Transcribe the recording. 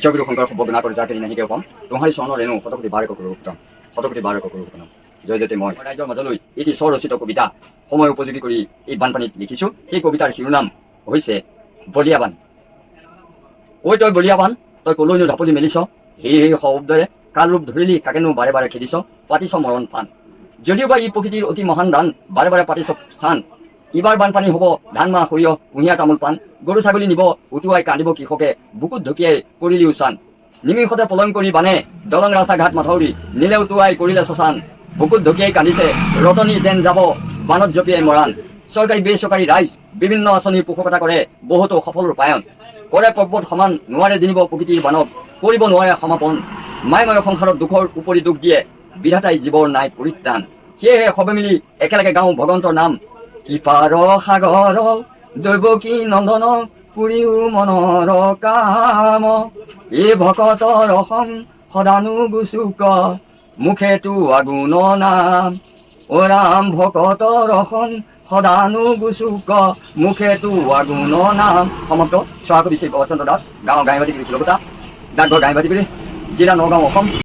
জয়গুৰু শঙ্কৰ সৰ্বগুণা কৰি যাৰ নাহিকে কম তোমাৰি চৰণৰ ৰেণু শতকোটি বাৰে কৰো উত্তম শতকোটি বাৰে কৰো উত্তম জয় জয়তে মই ৰাইজৰ মাজলৈ এটি স্বৰচিত কবিতা সময় উপযোগী কৰি এই বানপানীত লিখিছোঁ। সেই কবিতাৰ শিৰোনাম হৈছে বলিয়াবান। ঐ তই বলিয়াবান, তই কলৈনো ঢাপলি মেলিছ, সেই শব্দৰে কাল ৰূপ ধৰিলি কাকেনো বাৰে বাৰে খেদিছ, পাতিছ মৰণ পাণ। যদিও বা ই প্ৰকৃতিৰ অতি মহান দান, বাৰে বাৰে পাতিছ চান। ইবাৰ বানপানী হ'ব ধান মাহ সৰিয়হ কুঁহিয়াৰ তামোল পাণ, গৰু ছাগলী নিব উটুৱাই কান্দিব কৃষকে, বুকুত ঢকিয়াই কৰিলি উচান। নিমিষতে পলম কৰি বানে দলং ৰাস্তা ঘাট মাথাউৰি, নিলে উটুৱাই কৰিলে শশান। বুকুত ঢকিয়াই কান্দিছে ৰতনী যেন যাব বানত জঁপিয়াই মৰাণ। চৰকাৰী বেচৰকাৰী ৰাইজ বিভিন্ন আঁচনিৰ পোষকতা কৰে বহুতো সফল ৰূপায়ণ। কৰে পৰ্বত সমান নোৱাৰে জিনিব প্ৰকৃতিৰ বানক, কৰিব নোৱাৰে সমাপন। মায়ময় সংসাৰত দুখৰ উপৰি দুখ দিয়ে, বিধাতাই জীৱৰ নাই পৰিত্ৰাণ। সেয়েহে সবে মিলি একেলগে গাওঁ ভগৱন্তৰ নাম, কি পাৰ সাগৰ দৈৱকী নন্দন পুৰিও মনৰ কাম। এই ভকতৰ অসম সদানো গুচুক, মুখেতো আগুণ নাম। অ ৰাম ভকতৰ অসম সদানো গুচুক, মুখেতো আগুণ নাম। সমাপ্ত। সভাকবি শ্ৰী ভগৎচন্দ্ৰ দাস, গাঁও গাইবাদী লিখিলকতা, ডাকঘৰ গাইবাদী, জিলা নগাঁও, অসম।